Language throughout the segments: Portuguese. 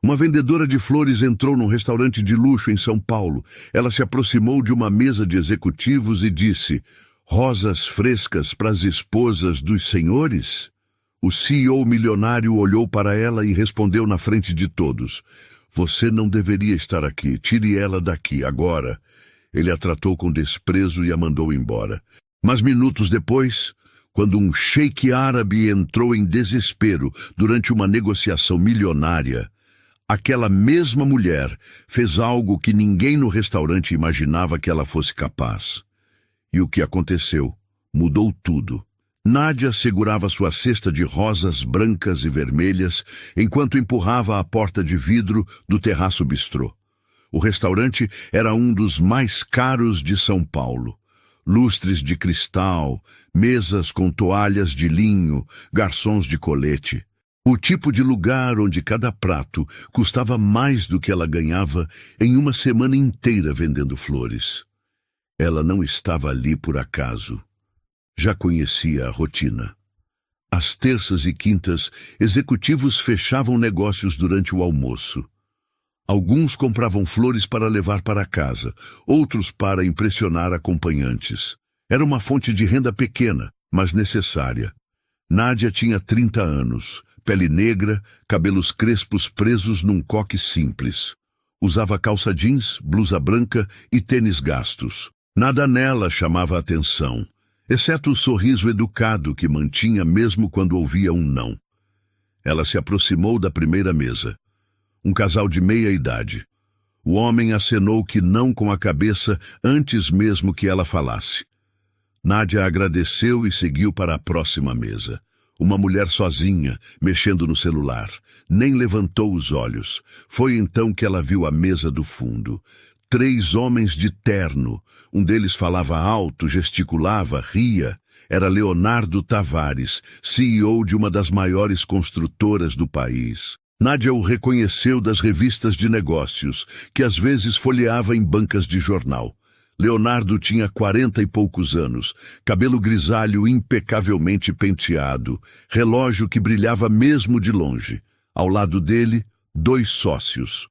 Uma vendedora de flores entrou num restaurante de luxo em São Paulo. Ela se aproximou de uma mesa de executivos e disse: "Rosas frescas para as esposas dos senhores?" O CEO milionário olhou para ela e respondeu na frente de todos: "Você não deveria estar aqui. Tire ela daqui, agora." Ele a tratou com desprezo e a mandou embora. Mas minutos depois, quando um sheik árabe entrou em desespero durante uma negociação milionária, aquela mesma mulher fez algo que ninguém no restaurante imaginava que ela fosse capaz. E o que aconteceu mudou tudo. Nádia segurava sua cesta de rosas brancas e vermelhas enquanto empurrava a porta de vidro do terraço bistrô. O restaurante era um dos mais caros de São Paulo. Lustres de cristal, mesas com toalhas de linho, garçons de colete. O tipo de lugar onde cada prato custava mais do que ela ganhava em uma semana inteira vendendo flores. Ela não estava ali por acaso. Já conhecia a rotina. Às terças e quintas, executivos fechavam negócios durante o almoço. Alguns compravam flores para levar para casa, outros para impressionar acompanhantes. Era uma fonte de renda pequena, mas necessária. Nádia tinha 30 anos, pele negra, cabelos crespos presos num coque simples. Usava calça jeans, blusa branca e tênis gastos. Nada nela chamava atenção, exceto o sorriso educado que mantinha mesmo quando ouvia um não. Ela se aproximou da primeira mesa. Um casal de meia idade. O homem acenou que não com a cabeça antes mesmo que ela falasse. Nádia agradeceu e seguiu para a próxima mesa. Uma mulher sozinha, mexendo no celular. Nem levantou os olhos. Foi então que ela viu a mesa do fundo. 3 homens de terno. Um deles falava alto, gesticulava, ria. Era Leonardo Tavares, CEO de uma das maiores construtoras do país. Nádia o reconheceu das revistas de negócios, que às vezes folheava em bancas de jornal. Leonardo tinha 40 e poucos anos, cabelo grisalho impecavelmente penteado, relógio que brilhava mesmo de longe. Ao lado dele, 2 sócios,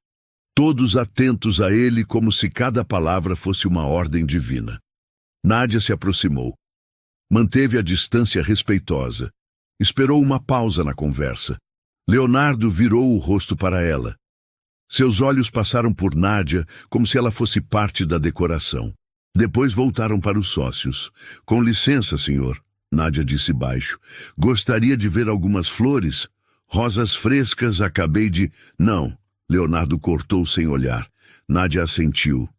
todos atentos a ele como se cada palavra fosse uma ordem divina. Nádia se aproximou. Manteve a distância respeitosa. Esperou uma pausa na conversa. Leonardo virou o rosto para ela. Seus olhos passaram por Nádia como se ela fosse parte da decoração. Depois voltaram para os sócios. "Com licença, senhor", Nádia disse baixo. "Gostaria de ver algumas flores? Rosas frescas, acabei de..." "Não", Leonardo cortou sem olhar. Nádia assentiu.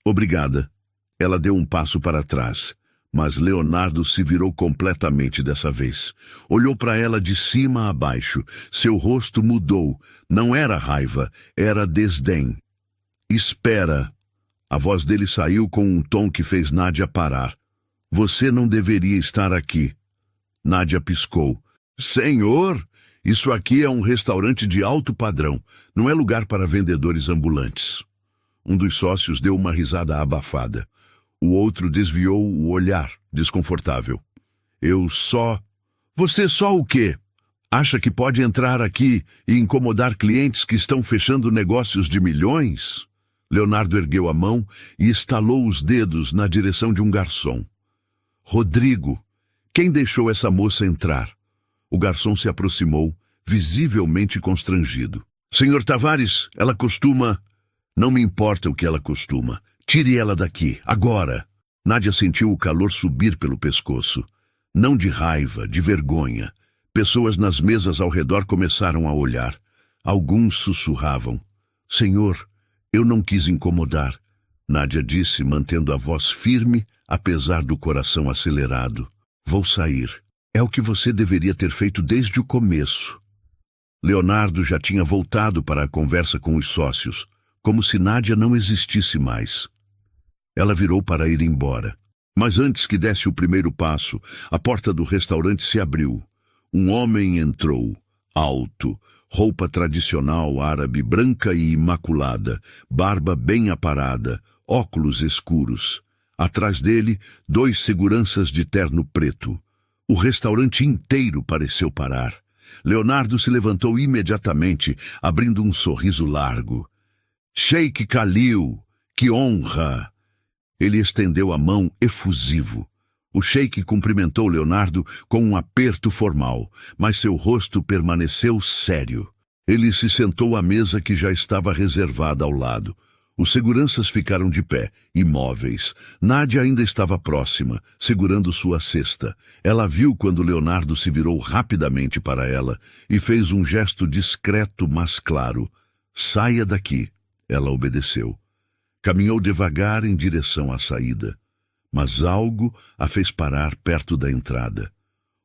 "Obrigada." Ela deu um passo para trás. Mas Leonardo se virou completamente dessa vez. Olhou para ela de cima a baixo. Seu rosto mudou. Não era raiva, era desdém. "Espera." A voz dele saiu com um tom que fez Nádia parar. "Você não deveria estar aqui." Nádia piscou. "Senhor, isso aqui é um restaurante de alto padrão. Não é lugar para vendedores ambulantes." Um dos sócios deu uma risada abafada. O outro desviou o olhar, desconfortável. Você só o quê? Acha que pode entrar aqui e incomodar clientes que estão fechando negócios de milhões?" Leonardo ergueu a mão e estalou os dedos na direção de um garçom. "Rodrigo, quem deixou essa moça entrar?" O garçom se aproximou, visivelmente constrangido. "Senhor Tavares, ela costuma..." "Não me importa o que ela costuma. Tire ela daqui, agora." Nádia sentiu o calor subir pelo pescoço. Não de raiva, de vergonha. Pessoas nas mesas ao redor começaram a olhar. Alguns sussurravam. "Senhor, eu não quis incomodar", Nádia disse, mantendo a voz firme, apesar do coração acelerado. "Vou sair. É o que você deveria ter feito desde o começo." Leonardo já tinha voltado para a conversa com os sócios, como se Nádia não existisse mais. Ela virou para ir embora. Mas antes que desse o primeiro passo, a porta do restaurante se abriu. Um homem entrou, alto, roupa tradicional árabe branca e imaculada, barba bem aparada, óculos escuros. Atrás dele, 2 seguranças de terno preto. O restaurante inteiro pareceu parar. Leonardo se levantou imediatamente, abrindo um sorriso largo. Sheik Khalil, que honra! Ele estendeu a mão efusivo. O sheik cumprimentou Leonardo com um aperto formal, mas seu rosto permaneceu sério. Ele se sentou à mesa que já estava reservada ao lado. Os seguranças ficaram de pé, imóveis. Nádia ainda estava próxima, segurando sua cesta. Ela viu quando Leonardo se virou rapidamente para ela e fez um gesto discreto, mas claro. Saia daqui. Ela obedeceu. Caminhou devagar em direção à saída. Mas algo a fez parar perto da entrada.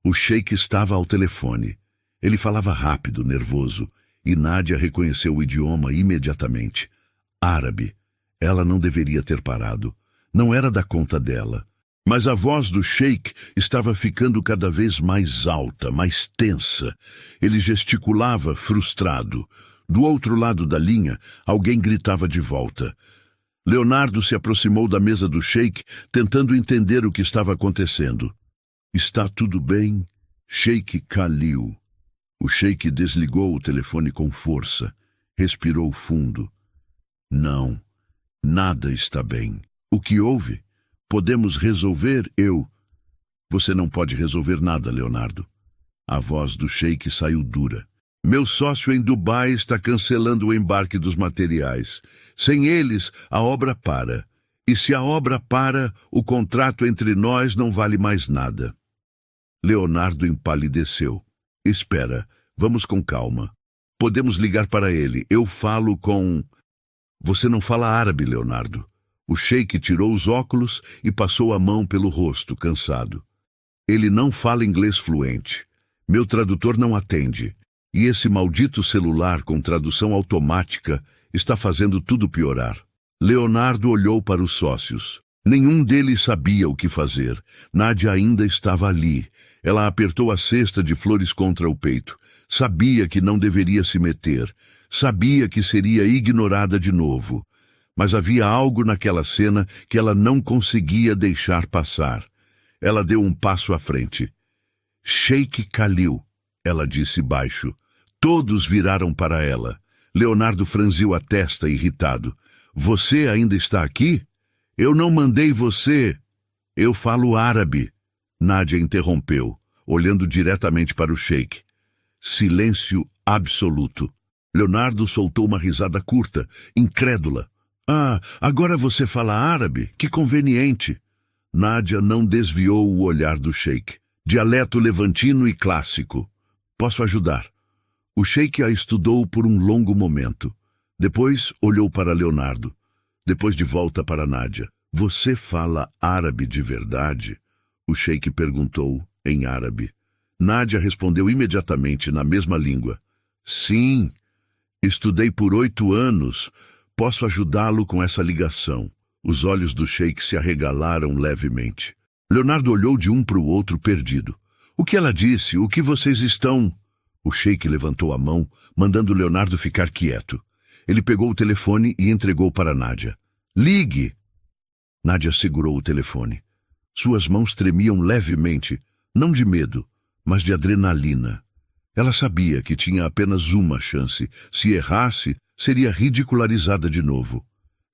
O sheik estava ao telefone. Ele falava rápido, nervoso, e Nádia reconheceu o idioma imediatamente. Árabe. Ela não deveria ter parado. Não era da conta dela. Mas a voz do sheik estava ficando cada vez mais alta, mais tensa. Ele gesticulava, frustrado. Do outro lado da linha, alguém gritava de volta. Leonardo se aproximou da mesa do sheik, tentando entender o que estava acontecendo. Está tudo bem, Sheik Khalil. O sheik desligou o telefone com força. Respirou fundo. Não, nada está bem. O que houve? Podemos resolver, eu... Você não pode resolver nada, Leonardo. A voz do sheik saiu dura. Meu sócio em Dubai está cancelando o embarque dos materiais. Sem eles, a obra para. E se a obra para, o contrato entre nós não vale mais nada. Leonardo empalideceu. Espera, vamos com calma. Podemos ligar para ele. Eu falo com... Você não fala árabe, Leonardo. O sheik tirou os óculos e passou a mão pelo rosto, cansado. Ele não fala inglês fluente. Meu tradutor não atende. E esse maldito celular com tradução automática está fazendo tudo piorar. Leonardo olhou para os sócios. Nenhum deles sabia o que fazer. Nádia ainda estava ali. Ela apertou a cesta de flores contra o peito. Sabia que não deveria se meter. Sabia que seria ignorada de novo. Mas havia algo naquela cena que ela não conseguia deixar passar. Ela deu um passo à frente. Sheik Khalil, ela disse baixo. Todos viraram para ela. Leonardo franziu a testa, irritado. Você ainda está aqui? Eu não mandei você. Eu falo árabe. Nádia interrompeu, olhando diretamente para o sheik. Silêncio absoluto. Leonardo soltou uma risada curta, incrédula. Ah, agora você fala árabe? Que conveniente. Nádia não desviou o olhar do sheik. Dialeto levantino e clássico. Posso ajudar? O sheik a estudou por um longo momento. Depois olhou para Leonardo. Depois de volta para Nádia. Você fala árabe de verdade? O sheik perguntou em árabe. Nádia respondeu imediatamente na mesma língua. Sim, estudei por 8 anos. Posso ajudá-lo com essa ligação. Os olhos do sheik se arregalaram levemente. Leonardo olhou de um para o outro perdido. O que ela disse? O que vocês estão... O sheik levantou a mão, mandando Leonardo ficar quieto. Ele pegou o telefone e entregou para Nádia. Ligue! Nádia segurou o telefone. Suas mãos tremiam levemente, não de medo, mas de adrenalina. Ela sabia que tinha apenas uma chance. Se errasse, seria ridicularizada de novo.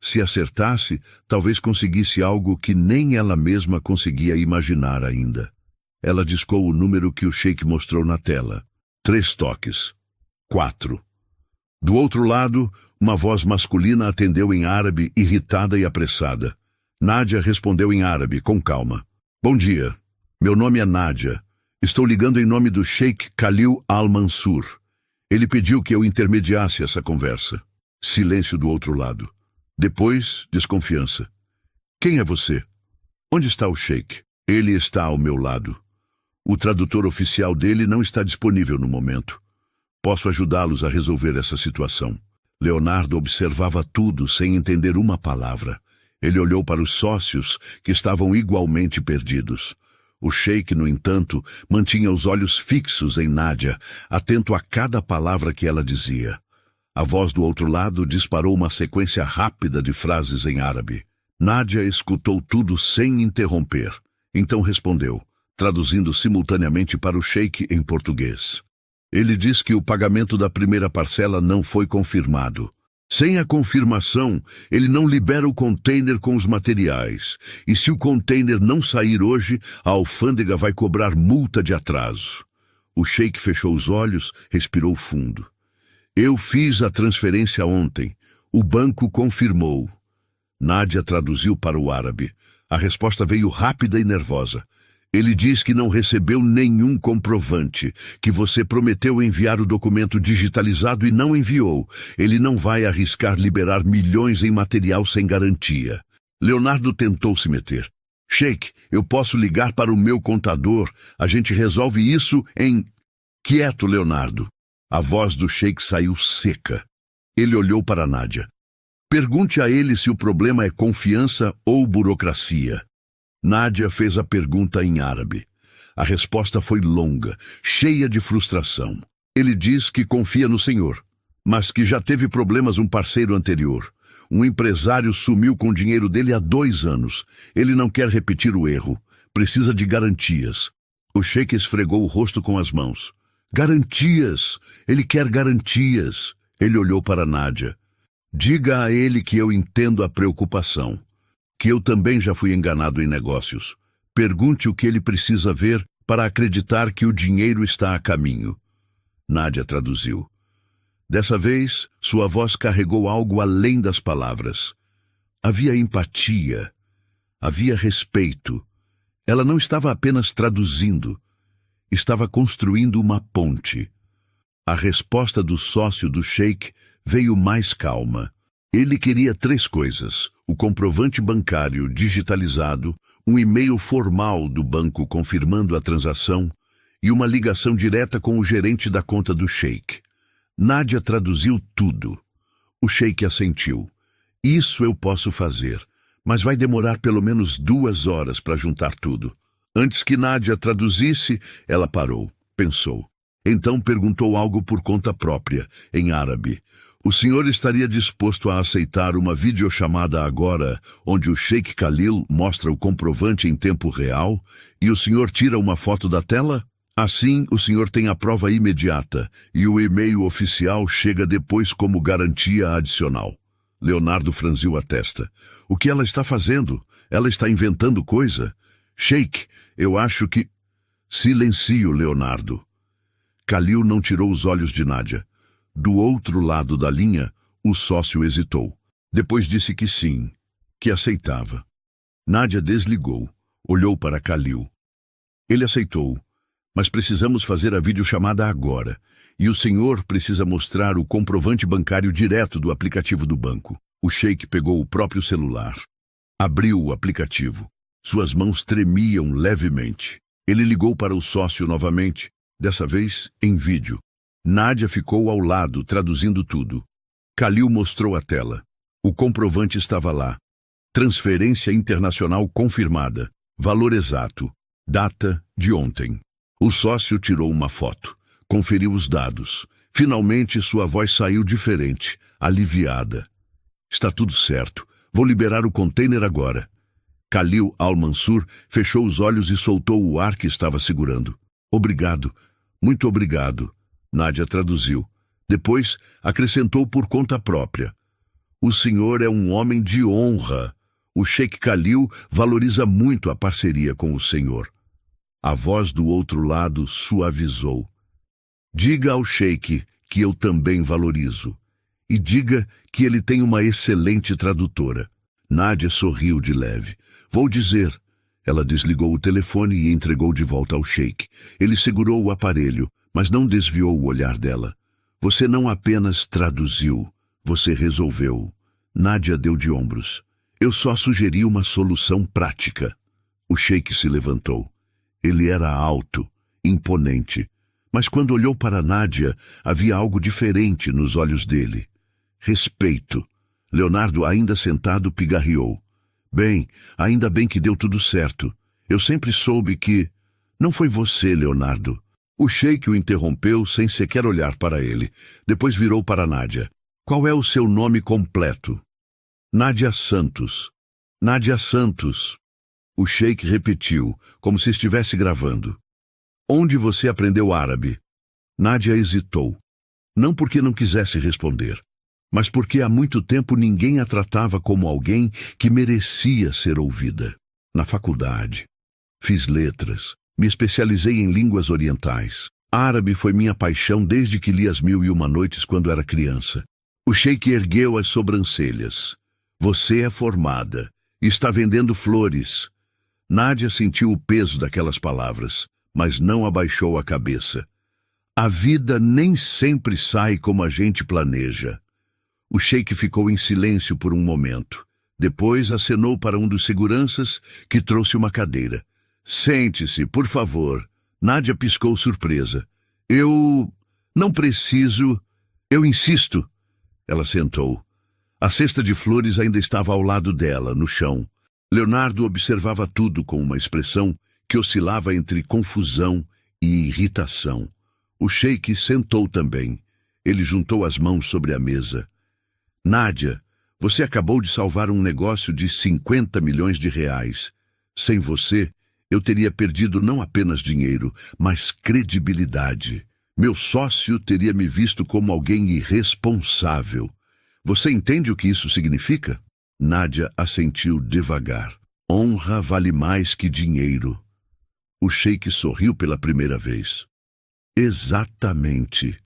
Se acertasse, talvez conseguisse algo que nem ela mesma conseguia imaginar ainda. Ela discou o número que o sheik mostrou na tela. 3 toques. 4. Do outro lado, uma voz masculina atendeu em árabe, irritada e apressada. Nádia respondeu em árabe, com calma. Bom dia. Meu nome é Nádia. Estou ligando em nome do Sheik Khalil Al-Mansur. Ele pediu que eu intermediasse essa conversa. Silêncio do outro lado. Depois, desconfiança. Quem é você? Onde está o sheik? Ele está ao meu lado. O tradutor oficial dele não está disponível no momento. Posso ajudá-los a resolver essa situação. Leonardo observava tudo sem entender uma palavra. Ele olhou para os sócios, que estavam igualmente perdidos. O sheik, no entanto, mantinha os olhos fixos em Nádia, atento a cada palavra que ela dizia. A voz do outro lado disparou uma sequência rápida de frases em árabe. Nádia escutou tudo sem interromper. Então respondeu, traduzindo simultaneamente para o sheik em português. Ele diz que o pagamento da primeira parcela não foi confirmado. Sem a confirmação, ele não libera o container com os materiais. E se o container não sair hoje, a alfândega vai cobrar multa de atraso. O sheik fechou os olhos, respirou fundo. Eu fiz a transferência ontem. O banco confirmou. Nádia traduziu para o árabe. A resposta veio rápida e nervosa. Ele diz que não recebeu nenhum comprovante, que você prometeu enviar o documento digitalizado e não enviou. Ele não vai arriscar liberar milhões em material sem garantia. Leonardo tentou se meter. Sheik, eu posso ligar para o meu contador. A gente resolve isso em... Quieto, Leonardo. A voz do sheik saiu seca. Ele olhou para Nádia. Pergunte a ele se o problema é confiança ou burocracia. Nádia fez a pergunta em árabe. A resposta foi longa, cheia de frustração. Ele diz que confia no Senhor, mas que já teve problemas um parceiro anterior. Um empresário sumiu com o dinheiro dele há 2 anos. Ele não quer repetir o erro. Precisa de garantias. O sheik esfregou o rosto com as mãos. Garantias! Ele quer garantias. Ele olhou para Nádia. Diga a ele que eu entendo a preocupação. Que eu também já fui enganado em negócios. Pergunte o que ele precisa ver para acreditar que o dinheiro está a caminho. Nádia traduziu. Dessa vez, sua voz carregou algo além das palavras. Havia empatia. Havia respeito. Ela não estava apenas traduzindo. Estava construindo uma ponte. A resposta do sócio do sheik veio mais calma. Ele queria 3 coisas. O comprovante bancário digitalizado, um e-mail formal do banco confirmando a transação e uma ligação direta com o gerente da conta do sheik. Nádia traduziu tudo. O sheik assentiu. Isso eu posso fazer, mas vai demorar pelo menos 2 horas para juntar tudo. Antes que Nádia traduzisse, ela parou, pensou. Então perguntou algo por conta própria, em árabe. O senhor estaria disposto a aceitar uma videochamada agora, onde o Sheik Khalil mostra o comprovante em tempo real e o senhor tira uma foto da tela? Assim, o senhor tem a prova imediata e o e-mail oficial chega depois como garantia adicional. Leonardo franziu a testa. O que ela está fazendo? Ela está inventando coisa? Sheik, eu acho que... Silencio, Leonardo. Khalil não tirou os olhos de Nádia. Do outro lado da linha, o sócio hesitou. Depois disse que sim, que aceitava. Nádia desligou, olhou para Khalil. Ele aceitou, mas precisamos fazer a videochamada agora, e o senhor precisa mostrar o comprovante bancário direto do aplicativo do banco. O sheik pegou o próprio celular. Abriu o aplicativo. Suas mãos tremiam levemente. Ele ligou para o sócio novamente, dessa vez em vídeo. Nádia ficou ao lado, traduzindo tudo. Khalil mostrou a tela. O comprovante estava lá. Transferência internacional confirmada. Valor exato. Data de ontem. O sócio tirou uma foto. Conferiu os dados. Finalmente, sua voz saiu diferente, aliviada. Está tudo certo. Vou liberar o container agora. Khalil Al-Mansur fechou os olhos e soltou o ar que estava segurando. Obrigado. Muito obrigado. Nádia traduziu. Depois, acrescentou por conta própria. O senhor é um homem de honra. O sheik Khalil valoriza muito a parceria com o senhor. A voz do outro lado suavizou. Diga ao sheik que eu também valorizo. E diga que ele tem uma excelente tradutora. Nádia sorriu de leve. Vou dizer. Ela desligou o telefone e entregou de volta ao sheik. Ele segurou o aparelho, mas não desviou o olhar dela. Você não apenas traduziu, você resolveu. Nádia deu de ombros. Eu só sugeri uma solução prática. O sheik se levantou. Ele era alto, imponente. Mas quando olhou para Nádia, havia algo diferente nos olhos dele. Respeito. Leonardo, ainda sentado, pigarreou. Bem, ainda bem que deu tudo certo. Eu sempre soube que... Não foi você, Leonardo. O sheik o interrompeu sem sequer olhar para ele. Depois virou para Nádia. Qual é o seu nome completo? Nádia Santos. Nádia Santos. O sheik repetiu, como se estivesse gravando. Onde você aprendeu árabe? Nádia hesitou. Não porque não quisesse responder, mas porque há muito tempo ninguém a tratava como alguém que merecia ser ouvida. Na faculdade, fiz letras, me especializei em línguas orientais. Árabe foi minha paixão desde que li As Mil e Uma Noites quando era criança. O sheik ergueu as sobrancelhas. Você é formada. Está vendendo flores. Nádia sentiu o peso daquelas palavras, mas não abaixou a cabeça. A vida nem sempre sai como a gente planeja. O sheik ficou em silêncio por um momento. Depois acenou para um dos seguranças, que trouxe uma cadeira. Sente-se, por favor. Nádia piscou surpresa. Eu não preciso. Eu insisto. Ela sentou. A cesta de flores ainda estava ao lado dela, no chão. Leonardo observava tudo com uma expressão que oscilava entre confusão e irritação. O sheik sentou também. Ele juntou as mãos sobre a mesa. Nádia, você acabou de salvar um negócio de 50 milhões de reais. Sem você, eu teria perdido não apenas dinheiro, mas credibilidade. Meu sócio teria me visto como alguém irresponsável. Você entende o que isso significa? Nádia assentiu devagar. Honra vale mais que dinheiro. O sheik sorriu pela primeira vez. Exatamente.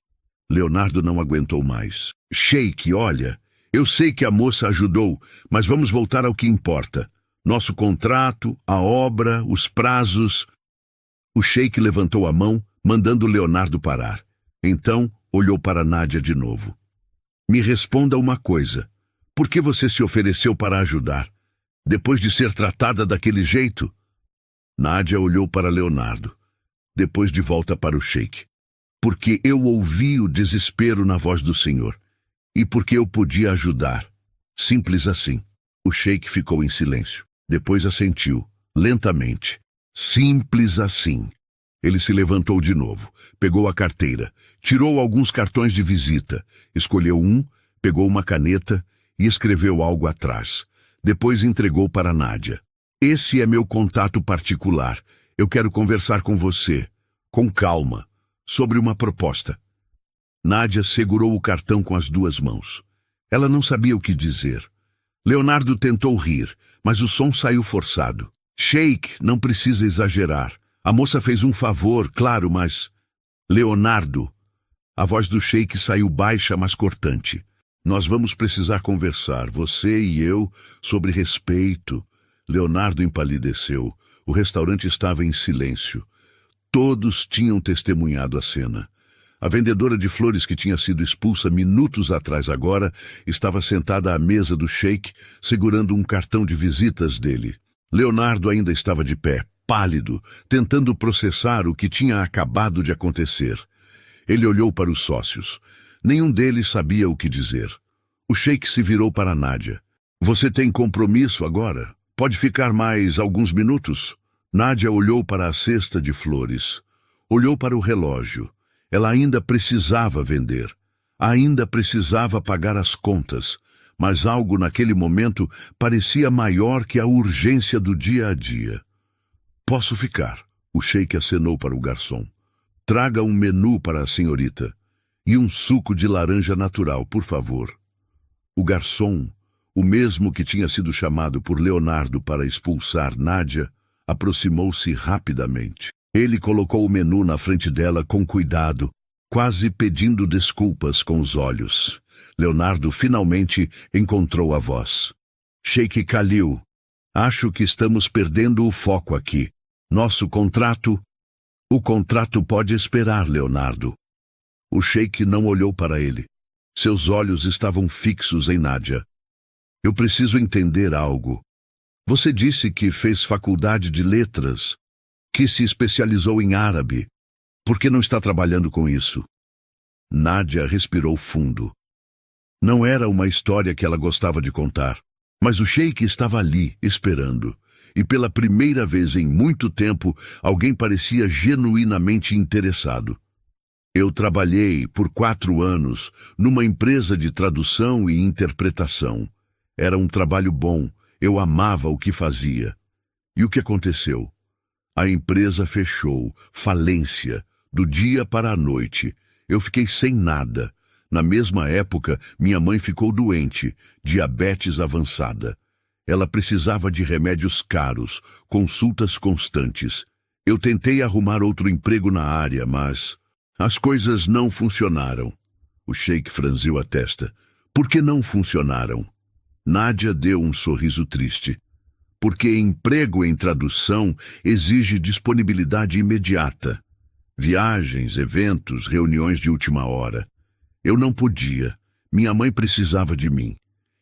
Leonardo não aguentou mais. Sheik, olha, eu sei que a moça ajudou, mas vamos voltar ao que importa. Nosso contrato, a obra, os prazos. O sheik levantou a mão, mandando Leonardo parar. Então, olhou para Nádia de novo. Me responda uma coisa. Por que você se ofereceu para ajudar? Depois de ser tratada daquele jeito? Nádia olhou para Leonardo. Depois de volta para o sheik. Porque eu ouvi o desespero na voz do senhor. E porque eu podia ajudar. Simples assim. O sheik ficou em silêncio. Depois assentiu, lentamente. Simples assim. Ele se levantou de novo, pegou a carteira, tirou alguns cartões de visita, escolheu um, pegou uma caneta e escreveu algo atrás. Depois entregou para Nádia. Esse é meu contato particular. Eu quero conversar com você, com calma, sobre uma proposta. Nádia segurou o cartão com as duas mãos. Ela não sabia o que dizer. Leonardo tentou rir, mas o som saiu forçado. Sheik, não precisa exagerar. A moça fez um favor, claro, mas... Leonardo. A voz do sheik saiu baixa, mas cortante. Nós vamos precisar conversar, você e eu, sobre respeito. Leonardo empalideceu. O restaurante estava em silêncio. Todos tinham testemunhado a cena. A vendedora de flores que tinha sido expulsa minutos atrás agora estava sentada à mesa do sheik, segurando um cartão de visitas dele. Leonardo ainda estava de pé, pálido, tentando processar o que tinha acabado de acontecer. Ele olhou para os sócios. Nenhum deles sabia o que dizer. O sheik se virou para Nádia. Você tem compromisso agora? Pode ficar mais alguns minutos? Nádia olhou para a cesta de flores. Olhou para o relógio. Ela ainda precisava vender. Ainda precisava pagar as contas. Mas algo naquele momento parecia maior que a urgência do dia a dia. Posso ficar? O sheik acenou para o garçom. Traga um menu para a senhorita. E um suco de laranja natural, por favor. O garçom, o mesmo que tinha sido chamado por Leonardo para expulsar Nádia, aproximou-se rapidamente. Ele colocou o menu na frente dela com cuidado, quase pedindo desculpas com os olhos. Leonardo finalmente encontrou a voz. Sheik Khalil, acho que estamos perdendo o foco aqui. Nosso contrato... O contrato pode esperar, Leonardo. O sheik não olhou para ele. Seus olhos estavam fixos em Nádia. Eu preciso entender algo. Você disse que fez faculdade de letras, que se especializou em árabe. Por que não está trabalhando com isso? Nádia respirou fundo. Não era uma história que ela gostava de contar, mas o sheik estava ali, esperando. E pela primeira vez em muito tempo, alguém parecia genuinamente interessado. Eu trabalhei por 4 anos numa empresa de tradução e interpretação. Era um trabalho bom, eu amava o que fazia. E o que aconteceu? A empresa fechou, falência, do dia para a noite. Eu fiquei sem nada. Na mesma época, minha mãe ficou doente, diabetes avançada. Ela precisava de remédios caros, consultas constantes. Eu tentei arrumar outro emprego na área, mas as coisas não funcionaram. O sheik franziu a testa. Por que não funcionaram? Nádia deu um sorriso triste. Porque emprego em tradução exige disponibilidade imediata. Viagens, eventos, reuniões de última hora. Eu não podia. Minha mãe precisava de mim.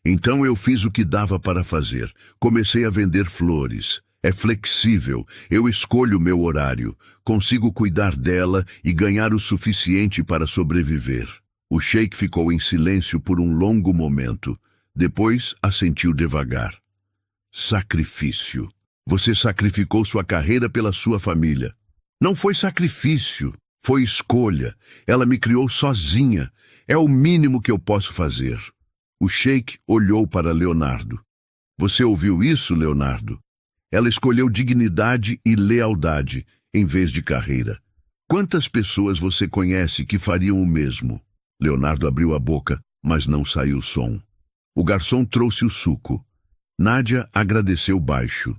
Então eu fiz o que dava para fazer. Comecei a vender flores. É flexível. Eu escolho meu horário. Consigo cuidar dela e ganhar o suficiente para sobreviver. O sheik ficou em silêncio por um longo momento. Depois assentiu devagar. Sacrifício. Você sacrificou sua carreira pela sua família. Não foi sacrifício, foi escolha. Ela me criou sozinha. É o mínimo que eu posso fazer. O sheik olhou para Leonardo. Você ouviu isso, Leonardo? Ela escolheu dignidade e lealdade em vez de carreira. Quantas pessoas você conhece que fariam o mesmo? Leonardo abriu a boca, mas não saiu som. O garçom trouxe o suco. Nádia agradeceu baixo.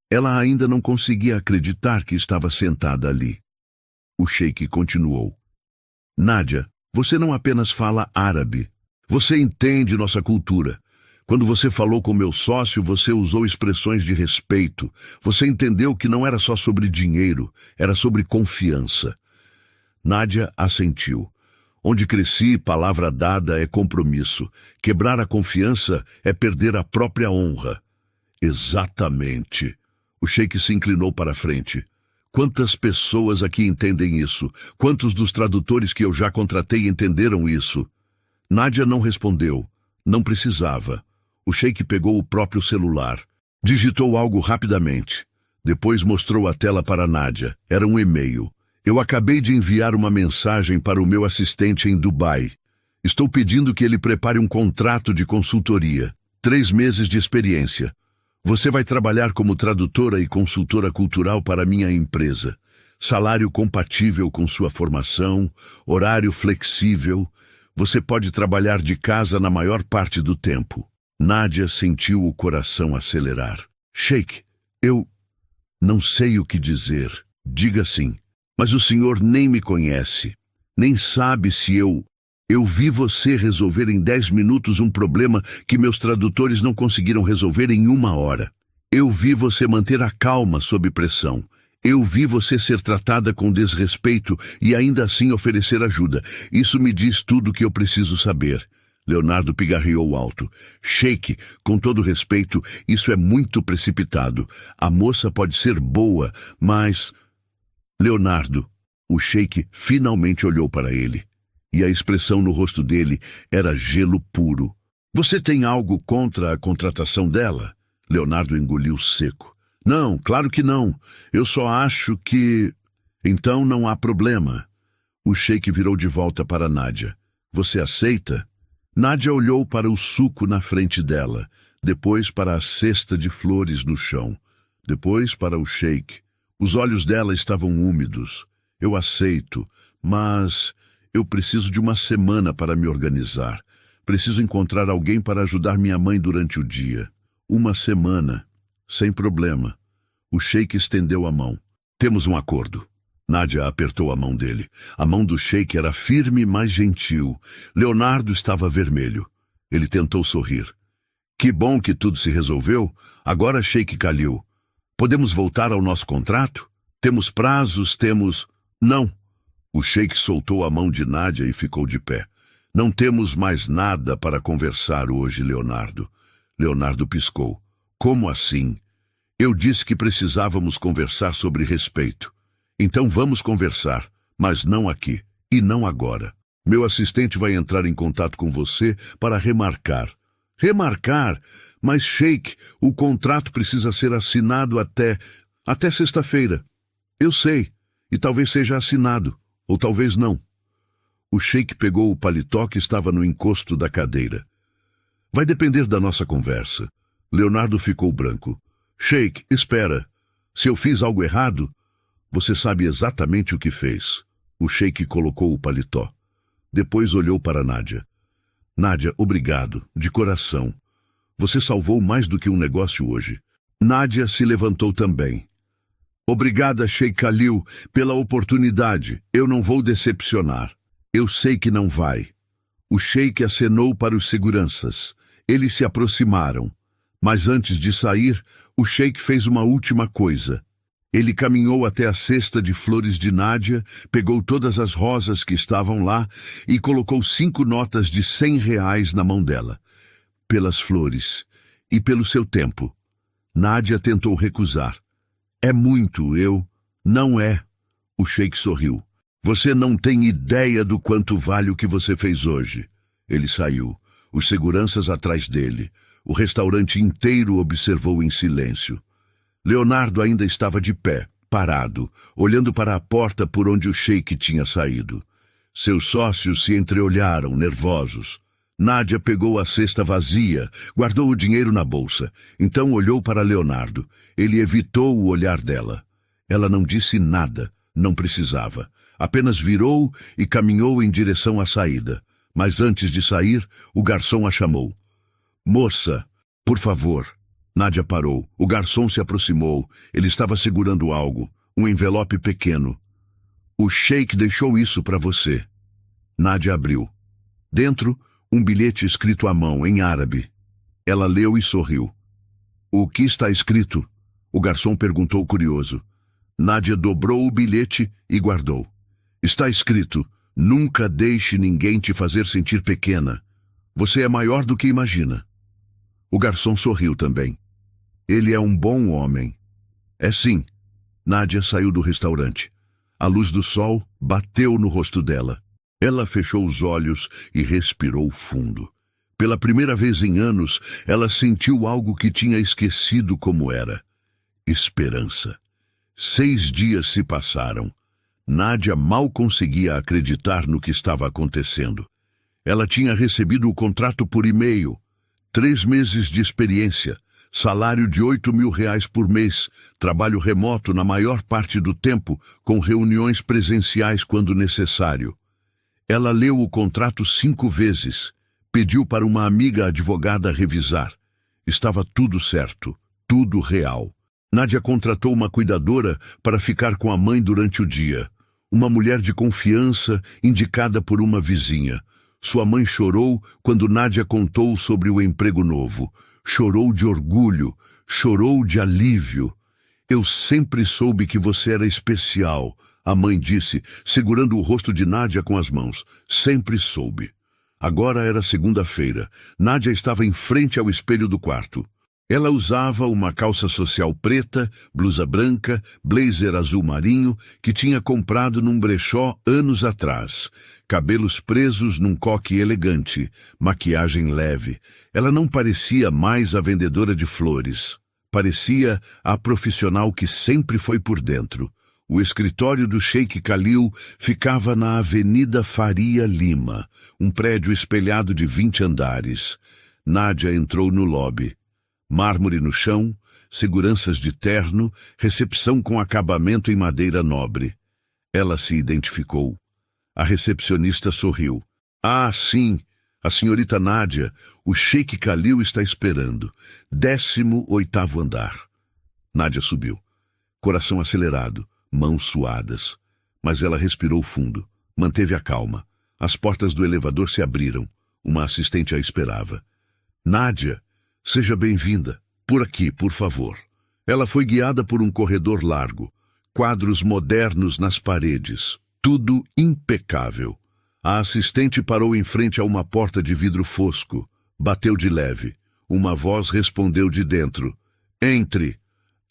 Ela ainda não conseguia acreditar que estava sentada ali. O sheik continuou. Nádia, você não apenas fala árabe. Você entende nossa cultura. Quando você falou com meu sócio, você usou expressões de respeito. Você entendeu que não era só sobre dinheiro, era sobre confiança. Nádia assentiu. Onde cresci, palavra dada é compromisso. Quebrar a confiança é perder a própria honra. Exatamente. O sheik se inclinou para a frente. Quantas pessoas aqui entendem isso? Quantos dos tradutores que eu já contratei entenderam isso? Nádia não respondeu. Não precisava. O sheik pegou o próprio celular. Digitou algo rapidamente. Depois mostrou a tela para Nádia. Era um e-mail. Eu acabei de enviar uma mensagem para o meu assistente em Dubai. Estou pedindo que ele prepare um contrato de consultoria. 3 meses de experiência. Você vai trabalhar como tradutora e consultora cultural para minha empresa. Salário compatível com sua formação, horário flexível. Você pode trabalhar de casa na maior parte do tempo. Nádia sentiu o coração acelerar. Sheik, eu não sei o que dizer. Diga sim. Mas o senhor nem me conhece. Nem sabe se eu vi você resolver em 10 minutos um problema que meus tradutores não conseguiram resolver em 1 hora. Eu vi você manter a calma sob pressão. Eu vi você ser tratada com desrespeito e ainda assim oferecer ajuda. Isso me diz tudo o que eu preciso saber. Leonardo pigarreou alto. Sheik, com todo respeito, isso é muito precipitado. A moça pode ser boa, mas... Leonardo, o sheik finalmente olhou para ele. E a expressão no rosto dele era gelo puro. Você tem algo contra a contratação dela? Leonardo engoliu seco. Não, claro que não. Eu só acho que... Então não há problema. O sheik virou de volta para Nádia. Você aceita? Nádia olhou para o suco na frente dela, depois para a cesta de flores no chão, depois para o sheik. Os olhos dela estavam úmidos. Eu aceito, mas eu preciso de 1 semana para me organizar. Preciso encontrar alguém para ajudar minha mãe durante o dia. 1 semana. Sem problema. O sheik estendeu a mão. Temos um acordo. Nádia apertou a mão dele. A mão do sheik era firme, mas gentil. Leonardo estava vermelho. Ele tentou sorrir. Que bom que tudo se resolveu. Agora, sheik Khalil. Podemos voltar ao nosso contrato? Temos prazos, temos... Não. O sheik soltou a mão de Nádia e ficou de pé. Não temos mais nada para conversar hoje, Leonardo. Leonardo piscou. Como assim? Eu disse que precisávamos conversar sobre respeito. Então vamos conversar, mas não aqui, e não agora. Meu assistente vai entrar em contato com você para remarcar. Remarcar? Mas, sheik, o contrato precisa ser assinado até sexta-feira. Eu sei, e talvez seja assinado, ou talvez não. O sheik pegou o paletó que estava no encosto da cadeira. Vai depender da nossa conversa. Leonardo ficou branco. Sheik, espera. Se eu fiz algo errado, você sabe exatamente o que fez. O sheik colocou o paletó. Depois olhou para Nádia. Nádia, obrigado, de coração. Você salvou mais do que um negócio hoje. Nádia se levantou também. Obrigada, Sheikh Khalil, pela oportunidade. Eu não vou decepcionar. Eu sei que não vai. O Sheikh acenou para os seguranças. Eles se aproximaram. Mas antes de sair, o Sheikh fez uma última coisa. Ele caminhou até a cesta de flores de Nádia, pegou todas as rosas que estavam lá e colocou 5 notas de R$ 100 na mão dela. Pelas flores e pelo seu tempo. Nádia tentou recusar. É muito, eu... Não é. O Sheikh sorriu. Você não tem ideia do quanto vale o que você fez hoje. Ele saiu. Os seguranças atrás dele. O restaurante inteiro observou em silêncio. Leonardo ainda estava de pé, parado, olhando para a porta por onde o Sheikh tinha saído. Seus sócios se entreolharam, nervosos. Nádia pegou a cesta vazia, guardou o dinheiro na bolsa. Então olhou para Leonardo. Ele evitou o olhar dela. Ela não disse nada, não precisava. Apenas virou e caminhou em direção à saída. Mas antes de sair, o garçom a chamou. Moça, por favor. Nádia parou. O garçom se aproximou. Ele estava segurando algo, um envelope pequeno. O Sheikh deixou isso para você. Nádia abriu. Dentro, um bilhete escrito à mão, em árabe. Ela leu e sorriu. O que está escrito? O garçom perguntou curioso. Nádia dobrou o bilhete e guardou. Está escrito, nunca deixe ninguém te fazer sentir pequena. Você é maior do que imagina. O garçom sorriu também. Ele é um bom homem. É sim. Nádia saiu do restaurante. A luz do sol bateu no rosto dela. Ela fechou os olhos e respirou fundo. Pela primeira vez em anos, ela sentiu algo que tinha esquecido como era. Esperança. 6 dias se passaram. Nádia mal conseguia acreditar no que estava acontecendo. Ela tinha recebido o contrato por e-mail. 3 meses de experiência. Salário de R$ 8.000 por mês, trabalho remoto na maior parte do tempo, com reuniões presenciais quando necessário. Ela leu o contrato 5 vezes, pediu para uma amiga advogada revisar. Estava tudo certo, tudo real. Nádia contratou uma cuidadora para ficar com a mãe durante o dia. Uma mulher de confiança indicada por uma vizinha. Sua mãe chorou quando Nádia contou sobre o emprego novo. Chorou de orgulho, chorou de alívio. Eu sempre soube que você era especial, a mãe disse, segurando o rosto de Nádia com as mãos. Sempre soube. Agora era segunda-feira. Nádia estava em frente ao espelho do quarto. Ela usava uma calça social preta, blusa branca, blazer azul marinho, que tinha comprado num brechó anos atrás. Cabelos presos num coque elegante, maquiagem leve. Ela não parecia mais a vendedora de flores. Parecia a profissional que sempre foi por dentro. O escritório do Sheikh Khalil ficava na Avenida Faria Lima, um prédio espelhado de 20 andares. Nádia entrou no lobby. Mármore no chão, seguranças de terno, recepção com acabamento em madeira nobre. Ela se identificou. A recepcionista sorriu. Ah, sim, a senhorita Nádia, o Sheikh Khalil está esperando. 18º andar. Nádia subiu. Coração acelerado, mãos suadas. Mas ela respirou fundo, manteve a calma. As portas do elevador se abriram. Uma assistente a esperava. Nádia, seja bem-vinda. Por aqui, por favor. Ela foi guiada por um corredor largo. Quadros modernos nas paredes. Tudo impecável. A assistente parou em frente a uma porta de vidro fosco. Bateu de leve. Uma voz respondeu de dentro. Entre.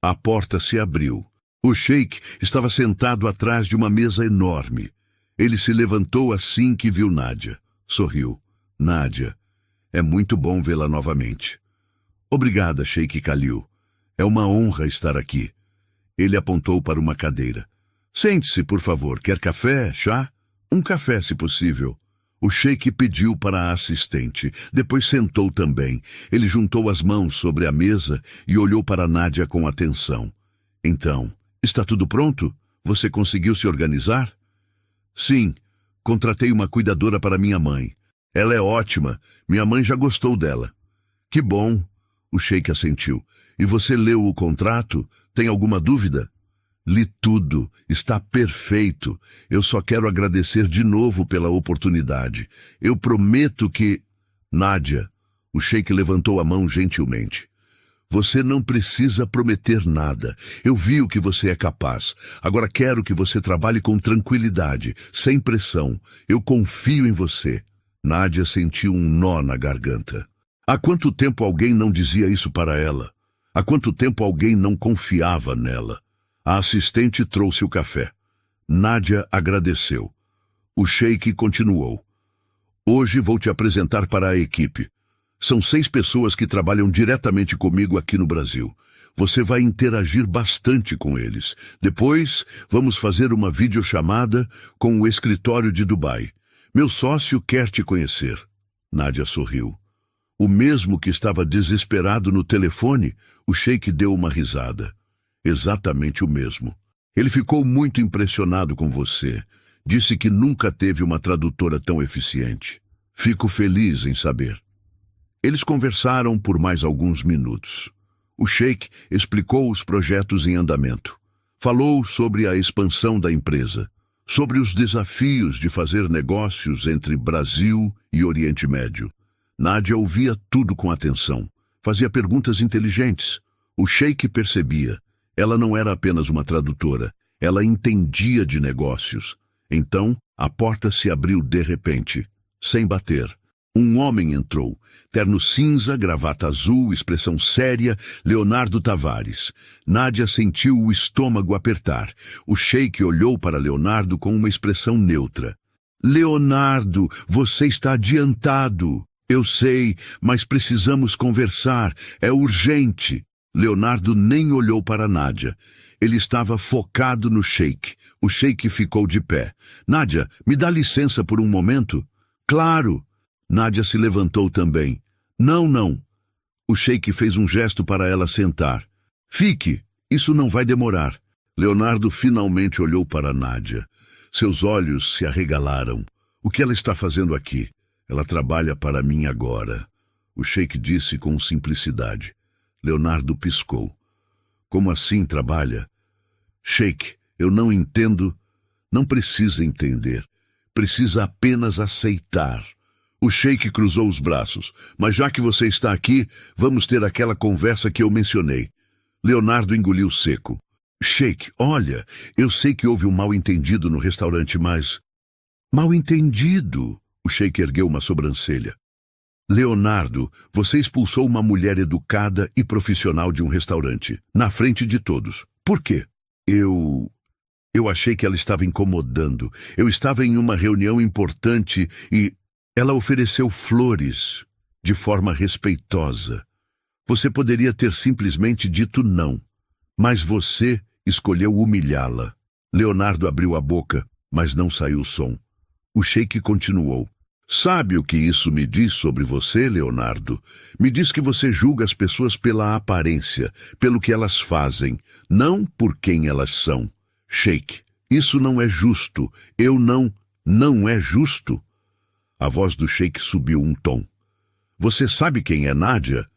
A porta se abriu. O Sheikh estava sentado atrás de uma mesa enorme. Ele se levantou assim que viu Nádia. Sorriu. Nádia, é muito bom vê-la novamente. Obrigada, Sheikh Khalil. É uma honra estar aqui. Ele apontou para uma cadeira. Sente-se, por favor. Quer café, chá? Um café, se possível. O Sheikh pediu para a assistente. Depois sentou também. Ele juntou as mãos sobre a mesa e olhou para Nádia com atenção. Então, está tudo pronto? Você conseguiu se organizar? Sim. Contratei uma cuidadora para minha mãe. Ela é ótima. Minha mãe já gostou dela. Que bom. O sheik assentiu. E você leu o contrato? Tem alguma dúvida? Li tudo. Está perfeito. Eu só quero agradecer de novo pela oportunidade. Eu prometo que... Nádia, o sheik levantou a mão gentilmente. Você não precisa prometer nada. Eu vi o que você é capaz. Agora quero que você trabalhe com tranquilidade, sem pressão. Eu confio em você. Nádia sentiu um nó na garganta. Há quanto tempo alguém não dizia isso para ela? Há quanto tempo alguém não confiava nela? A assistente trouxe o café. Nádia agradeceu. O sheik continuou. Hoje vou te apresentar para a equipe. São 6 pessoas que trabalham diretamente comigo aqui no Brasil. Você vai interagir bastante com eles. Depois, vamos fazer uma videochamada com o escritório de Dubai. Meu sócio quer te conhecer. Nádia sorriu. O mesmo que estava desesperado no telefone, o sheik deu uma risada. Exatamente o mesmo. Ele ficou muito impressionado com você. Disse que nunca teve uma tradutora tão eficiente. Fico feliz em saber. Eles conversaram por mais alguns minutos. O sheik explicou os projetos em andamento. Falou sobre a expansão da empresa, sobre os desafios de fazer negócios entre Brasil e Oriente Médio. Nádia ouvia tudo com atenção. Fazia perguntas inteligentes. O sheik percebia. Ela não era apenas uma tradutora. Ela entendia de negócios. Então, a porta se abriu de repente, sem bater. Um homem entrou, terno cinza, gravata azul, expressão séria, Leonardo Tavares. Nádia sentiu o estômago apertar. O sheik olhou para Leonardo com uma expressão neutra. Leonardo, você está adiantado. Eu sei, mas precisamos conversar. É urgente. Leonardo nem olhou para Nádia. Ele estava focado no sheik. O sheik ficou de pé. Nádia, me dá licença por um momento? Claro. Nádia se levantou também. Não. O sheik fez um gesto para ela sentar. Fique, isso não vai demorar. Leonardo finalmente olhou para Nádia. Seus olhos se arregalaram. O que ela está fazendo aqui? Ela trabalha para mim agora. O sheik disse com simplicidade. Leonardo piscou. Como assim trabalha? Sheik, eu não entendo. Não precisa entender. Precisa apenas aceitar. O sheik cruzou os braços. Mas já que você está aqui, vamos ter aquela conversa que eu mencionei. Leonardo engoliu seco. Sheik, olha, eu sei que houve um mal-entendido no restaurante, mas... Mal-entendido? O sheik ergueu uma sobrancelha. Leonardo, você expulsou uma mulher educada e profissional de um restaurante, na frente de todos. Por quê? Eu achei que ela estava incomodando. Eu estava em uma reunião importante e... Ela ofereceu flores, de forma respeitosa. Você poderia ter simplesmente dito não, mas você escolheu humilhá-la. Leonardo abriu a boca, mas não saiu som. O sheik continuou. Sabe o que isso me diz sobre você, Leonardo? Me diz que você julga as pessoas pela aparência, pelo que elas fazem, não por quem elas são. Sheik, isso não é justo. Não é justo. A voz do sheik subiu um tom. Você sabe quem é Nádia?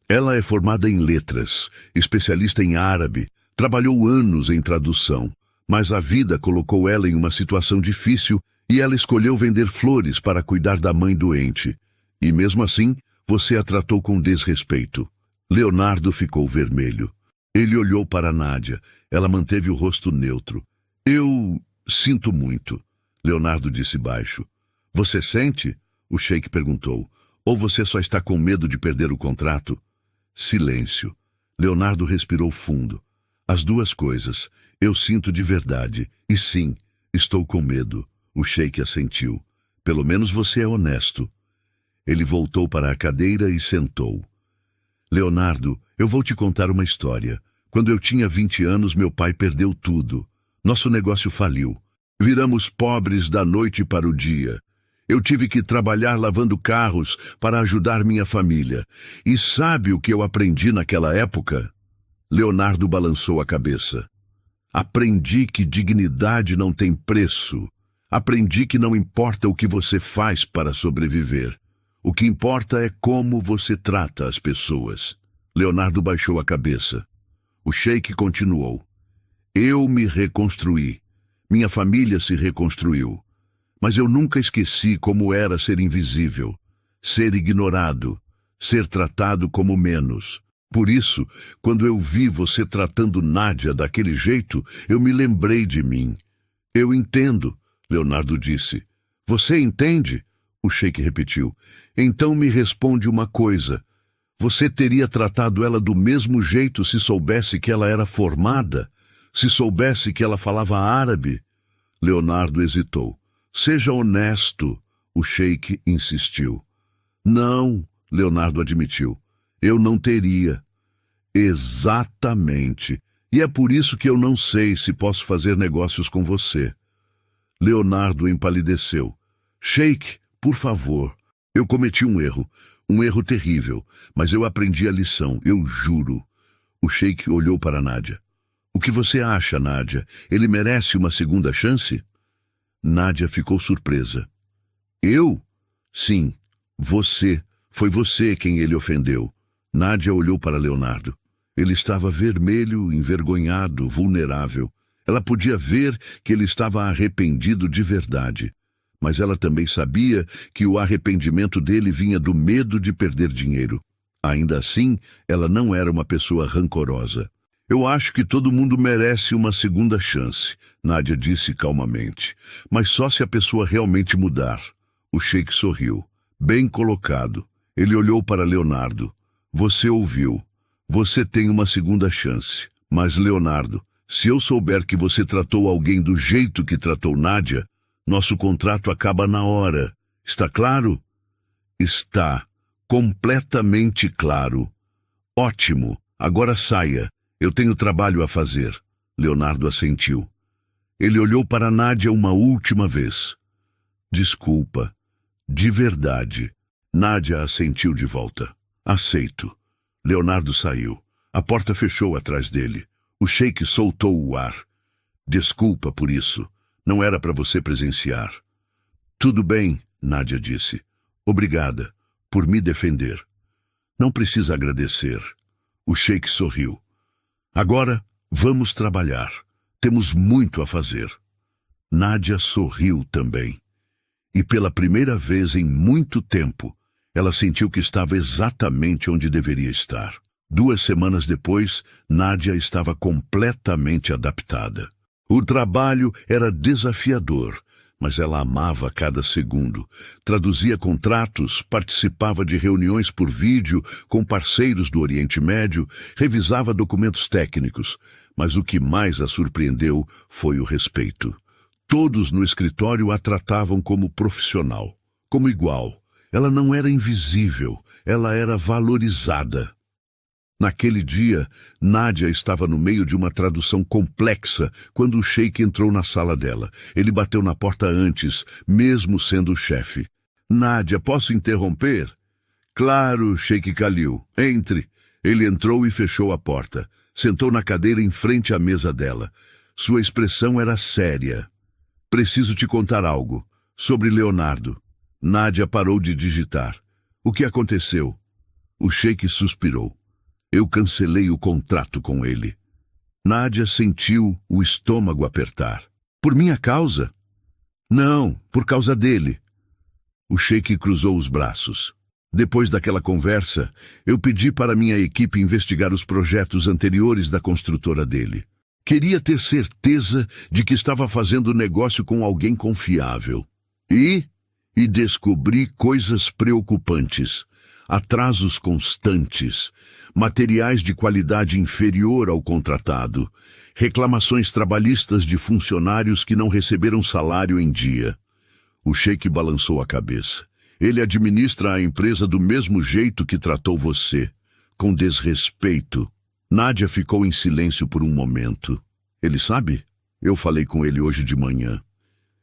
Ela é formada em letras, especialista em árabe, trabalhou anos em tradução, mas a vida colocou ela em uma situação difícil e ela escolheu vender flores para cuidar da mãe doente. E mesmo assim, você a tratou com desrespeito. Leonardo ficou vermelho. Ele olhou para Nádia. Ela manteve o rosto neutro. Eu sinto muito, Leonardo disse baixo. Você sente? O sheik perguntou. Ou você só está com medo de perder o contrato? Silêncio. Leonardo respirou fundo. As duas coisas. Eu sinto de verdade. E sim, estou com medo. O sheik assentiu. Pelo menos você é honesto. Ele voltou para a cadeira e sentou. Leonardo, eu vou te contar uma história. Quando eu tinha 20 anos, meu pai perdeu tudo. Nosso negócio faliu. Viramos pobres da noite para o dia. Eu tive que trabalhar lavando carros para ajudar minha família. E sabe o que eu aprendi naquela época? Leonardo balançou a cabeça. Aprendi que dignidade não tem preço. Aprendi que não importa o que você faz para sobreviver. O que importa é como você trata as pessoas. Leonardo baixou a cabeça. O sheik continuou. Eu me reconstruí. Minha família se reconstruiu. Mas eu nunca esqueci como era ser invisível, ser ignorado, ser tratado como menos. Por isso, quando eu vi você tratando Nádia daquele jeito, eu me lembrei de mim. Eu entendo, Leonardo disse. Você entende? O sheik repetiu. Então me responde uma coisa. Você teria tratado ela do mesmo jeito se soubesse que ela era formada? Se soubesse que ela falava árabe? Leonardo hesitou. Seja honesto, o sheik insistiu. Não, Leonardo admitiu. Eu não teria. Exatamente. E é por isso que eu não sei se posso fazer negócios com você. Leonardo empalideceu. Sheik, por favor. Eu cometi um erro terrível, mas eu aprendi a lição, eu juro. O sheik olhou para Nádia. O que você acha, Nádia? Ele merece uma segunda chance? Nádia ficou surpresa. Eu? Sim, você. Foi você quem ele ofendeu. Nádia olhou para Leonardo. Ele estava vermelho, envergonhado, vulnerável. Ela podia ver que ele estava arrependido de verdade. Mas ela também sabia que o arrependimento dele vinha do medo de perder dinheiro. Ainda assim, ela não era uma pessoa rancorosa. Eu acho que todo mundo merece uma segunda chance, Nádia disse calmamente. Mas só se a pessoa realmente mudar. O sheik sorriu. Bem colocado. Ele olhou para Leonardo. Você ouviu. Você tem uma segunda chance. Mas, Leonardo, se eu souber que você tratou alguém do jeito que tratou Nádia, nosso contrato acaba na hora. Está claro? Está. Completamente claro. Ótimo. Agora saia. Eu tenho trabalho a fazer. Leonardo assentiu. Ele olhou para Nádia uma última vez. Desculpa. De verdade. Nádia assentiu de volta. Aceito. Leonardo saiu. A porta fechou atrás dele. O sheik soltou o ar. Desculpa por isso. Não era para você presenciar. Tudo bem, Nádia disse. Obrigada por me defender. Não precisa agradecer. O sheik sorriu. Agora, vamos trabalhar. Temos muito a fazer. Nádia sorriu também. E pela primeira vez em muito tempo, ela sentiu que estava exatamente onde deveria estar. 2 semanas depois, Nádia estava completamente adaptada. O trabalho era desafiador, mas ela amava cada segundo. Traduzia contratos, participava de reuniões por vídeo com parceiros do Oriente Médio, revisava documentos técnicos. Mas o que mais a surpreendeu foi o respeito. Todos no escritório a tratavam como profissional, como igual. Ela não era invisível, ela era valorizada. Naquele dia, Nádia estava no meio de uma tradução complexa quando o sheik entrou na sala dela. Ele bateu na porta antes, mesmo sendo o chefe. Nádia, posso interromper? Claro, sheik Khalil. Entre. Ele entrou e fechou a porta. Sentou na cadeira em frente à mesa dela. Sua expressão era séria. Preciso te contar algo. Sobre Leonardo. Nádia parou de digitar. O que aconteceu? O sheik suspirou. Eu cancelei o contrato com ele. Nádia sentiu o estômago apertar. Por minha causa? Não, por causa dele. O sheik cruzou os braços. Depois daquela conversa, eu pedi para minha equipe investigar os projetos anteriores da construtora dele. Queria ter certeza de que estava fazendo negócio com alguém confiável. E descobri coisas preocupantes. Atrasos constantes, materiais de qualidade inferior ao contratado, reclamações trabalhistas de funcionários que não receberam salário em dia. O sheik balançou a cabeça. Ele administra a empresa do mesmo jeito que tratou você, com desrespeito. Nádia ficou em silêncio por um momento. Ele sabe? Eu falei com ele hoje de manhã.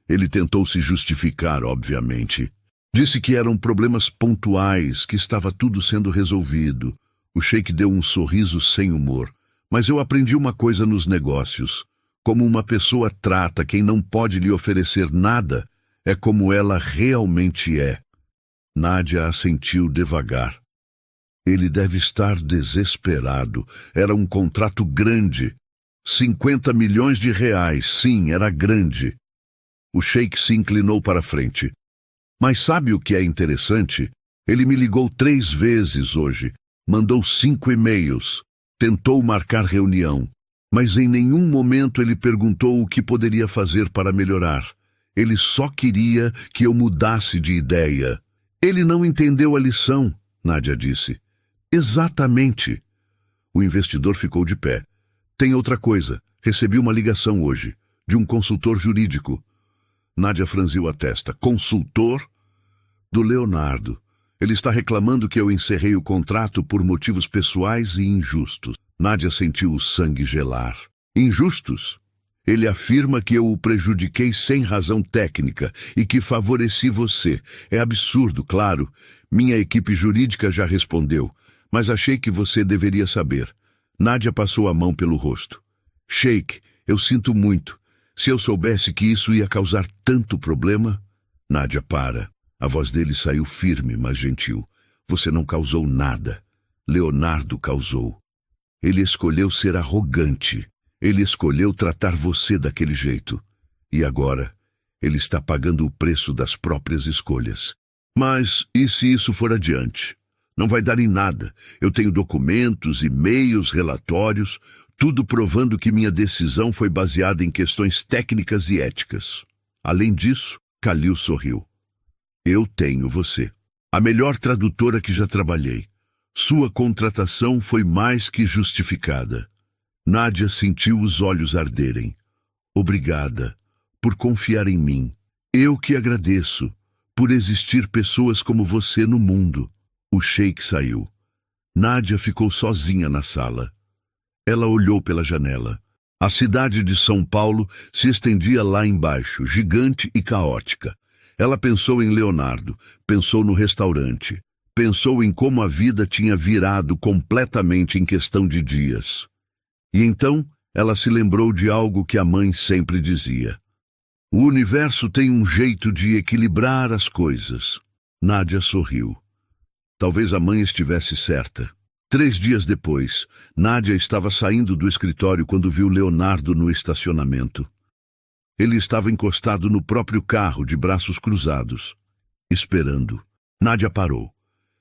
Ele tentou se justificar, obviamente. Disse que eram problemas pontuais, que estava tudo sendo resolvido. O sheik deu um sorriso sem humor. Mas eu aprendi uma coisa nos negócios. Como uma pessoa trata quem não pode lhe oferecer nada, é como ela realmente é. Nádia assentiu devagar. Ele deve estar desesperado. Era um contrato grande. 50 milhões de reais, sim, era grande. O sheik se inclinou para frente. Mas sabe o que é interessante? Ele me ligou 3 vezes hoje. Mandou 5 e-mails. Tentou marcar reunião. Mas em nenhum momento ele perguntou o que poderia fazer para melhorar. Ele só queria que eu mudasse de ideia. Ele não entendeu a lição, Nádia disse. Exatamente. O investidor ficou de pé. Tem outra coisa. Recebi uma ligação hoje, de um consultor jurídico. Nádia franziu a testa. Consultor? Do Leonardo. Ele está reclamando que eu encerrei o contrato por motivos pessoais e injustos. Nádia sentiu o sangue gelar. Injustos? Ele afirma que eu o prejudiquei sem razão técnica e que favoreci você. É absurdo, claro. Minha equipe jurídica já respondeu, mas achei que você deveria saber. Nádia passou a mão pelo rosto. Sheik, eu sinto muito. Se eu soubesse que isso ia causar tanto problema... Nádia, para. A voz dele saiu firme, mas gentil. Você não causou nada. Leonardo causou. Ele escolheu ser arrogante. Ele escolheu tratar você daquele jeito. E agora, ele está pagando o preço das próprias escolhas. Mas, e se isso for adiante? Não vai dar em nada. Eu tenho documentos, e-mails, relatórios, tudo provando que minha decisão foi baseada em questões técnicas e éticas. Além disso, Khalil sorriu. Eu tenho você. A melhor tradutora que já trabalhei. Sua contratação foi mais que justificada. Nádia sentiu os olhos arderem. Obrigada por confiar em mim. Eu que agradeço por existir pessoas como você no mundo. O sheik saiu. Nádia ficou sozinha na sala. Ela olhou pela janela. A cidade de São Paulo se estendia lá embaixo, gigante e caótica. Ela pensou em Leonardo, pensou no restaurante, pensou em como a vida tinha virado completamente em questão de dias. E então ela se lembrou de algo que a mãe sempre dizia. O universo tem um jeito de equilibrar as coisas. Nádia sorriu. Talvez a mãe estivesse certa. 3 dias depois, Nádia estava saindo do escritório quando viu Leonardo no estacionamento. Ele estava encostado no próprio carro, de braços cruzados, esperando. Nádia parou.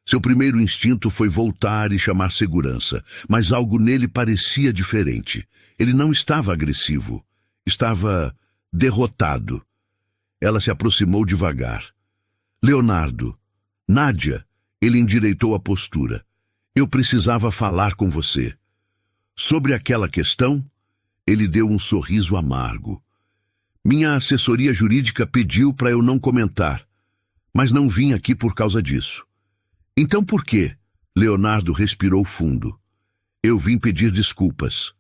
Seu primeiro instinto foi voltar e chamar segurança, mas algo nele parecia diferente. Ele não estava agressivo. Estava derrotado. Ela se aproximou devagar. Leonardo. Nádia. Ele endireitou a postura. Eu precisava falar com você. Sobre aquela questão, ele deu um sorriso amargo. Minha assessoria jurídica pediu para eu não comentar, mas não vim aqui por causa disso. Então por quê? Leonardo respirou fundo. Eu vim pedir desculpas.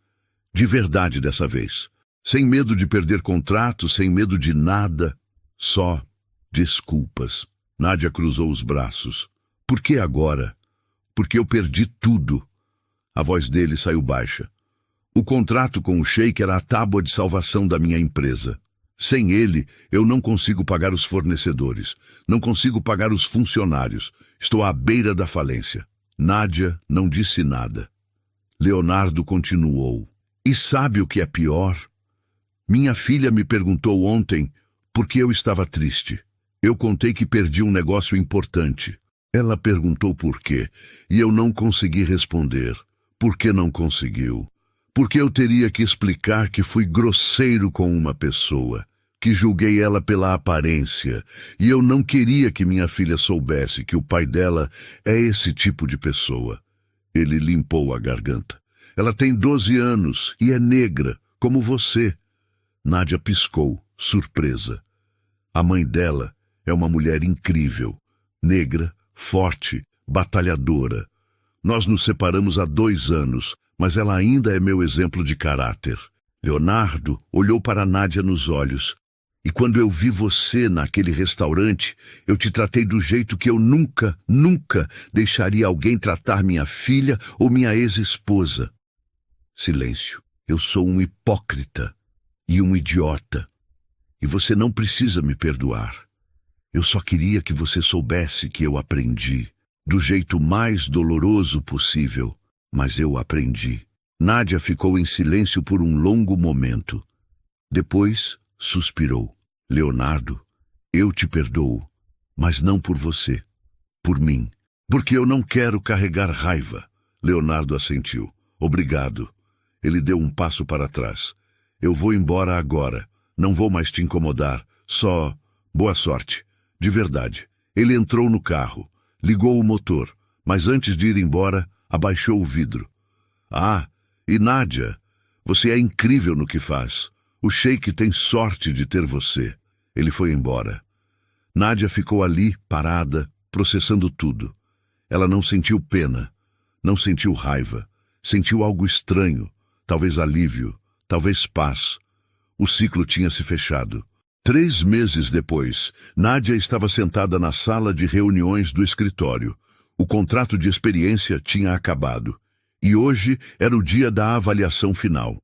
De verdade dessa vez. Sem medo de perder contrato, sem medo de nada. Só desculpas. Nádia cruzou os braços. Por que agora? Porque eu perdi tudo. A voz dele saiu baixa. O contrato com o sheik era a tábua de salvação da minha empresa. Sem ele, eu não consigo pagar os fornecedores. Não consigo pagar os funcionários. Estou à beira da falência. Nádia não disse nada. Leonardo continuou. E sabe o que é pior? Minha filha me perguntou ontem por que eu estava triste. Eu contei que perdi um negócio importante. Ela perguntou por quê, e eu não consegui responder. Por que não conseguiu? Porque eu teria que explicar que fui grosseiro com uma pessoa, que julguei ela pela aparência, e eu não queria que minha filha soubesse que o pai dela é esse tipo de pessoa. Ele limpou a garganta. Ela tem 12 anos e é negra, como você. Nádia piscou, surpresa. A mãe dela é uma mulher incrível, negra, forte, batalhadora. Nós nos separamos há 2 anos, mas ela ainda é meu exemplo de caráter. Leonardo olhou para Nádia nos olhos. E quando eu vi você naquele restaurante, eu te tratei do jeito que eu nunca, nunca deixaria alguém tratar minha filha ou minha ex-esposa. Silêncio. Eu sou um hipócrita. e um idiota. E você não precisa me perdoar. Eu só queria que você soubesse que eu aprendi, do jeito mais doloroso possível, mas eu aprendi. Nádia ficou em silêncio por um longo momento. Depois, suspirou. Leonardo, eu te perdoo, mas não por você, por mim. Porque eu não quero carregar raiva. Leonardo assentiu. Obrigado. Ele deu um passo para trás. Eu vou embora agora. Não vou mais te incomodar. Só boa sorte. De verdade. Ele entrou no carro, ligou o motor, mas antes de ir embora, abaixou o vidro. Ah, e Nádia, você é incrível no que faz. O Sheik tem sorte de ter você. Ele foi embora. Nádia ficou ali, parada, processando tudo. Ela não sentiu pena, não sentiu raiva, sentiu algo estranho, talvez alívio, talvez paz. O ciclo tinha se fechado. 3 meses depois, Nádia estava sentada na sala de reuniões do escritório. O contrato de experiência tinha acabado. E hoje era o dia da avaliação final.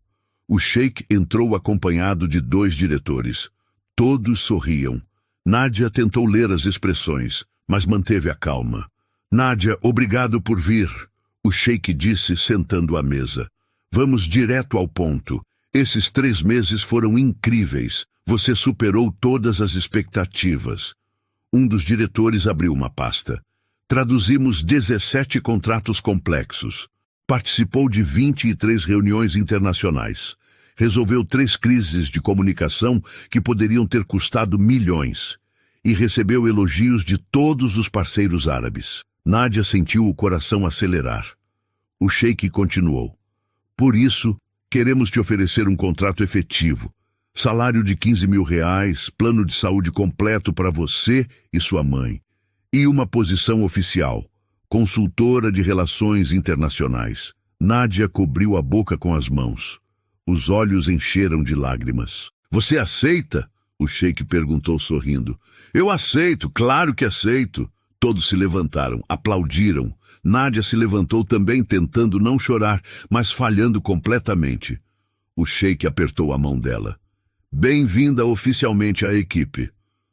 O Sheik entrou acompanhado de 2 diretores. Todos sorriam. Nádia tentou ler as expressões, mas manteve a calma. Nádia, obrigado por vir, o Sheik disse sentando à mesa. Vamos direto ao ponto. Esses 3 meses foram incríveis. Você superou todas as expectativas. Um dos diretores abriu uma pasta. Traduzimos 17 contratos complexos. Participou de 23 reuniões internacionais. Resolveu 3 crises de comunicação que poderiam ter custado milhões. E recebeu elogios de todos os parceiros árabes. Nádia sentiu o coração acelerar. O Sheik continuou. Por isso, queremos te oferecer um contrato efetivo. Salário de R$15 mil, plano de saúde completo para você e sua mãe. E uma posição oficial, consultora de relações internacionais. Nádia cobriu a boca com as mãos. Os olhos encheram de lágrimas. Você aceita? O Sheik perguntou sorrindo. Eu aceito, claro que aceito. Todos se levantaram, aplaudiram. Nádia se levantou também, tentando não chorar, mas falhando completamente. O Sheik apertou a mão dela. Bem-vinda oficialmente à equipe.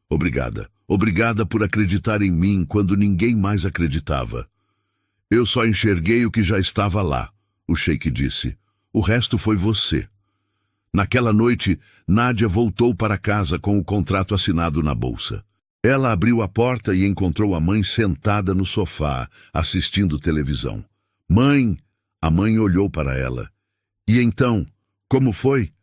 Obrigada. Obrigada por acreditar em mim quando ninguém mais acreditava. Eu só enxerguei o que já estava lá, o Sheik disse. O resto foi você. Naquela noite, Nádia voltou para casa com o contrato assinado na bolsa. Ela abriu a porta e encontrou a mãe sentada no sofá, assistindo televisão. Mãe! A mãe olhou para ela. E então, como foi?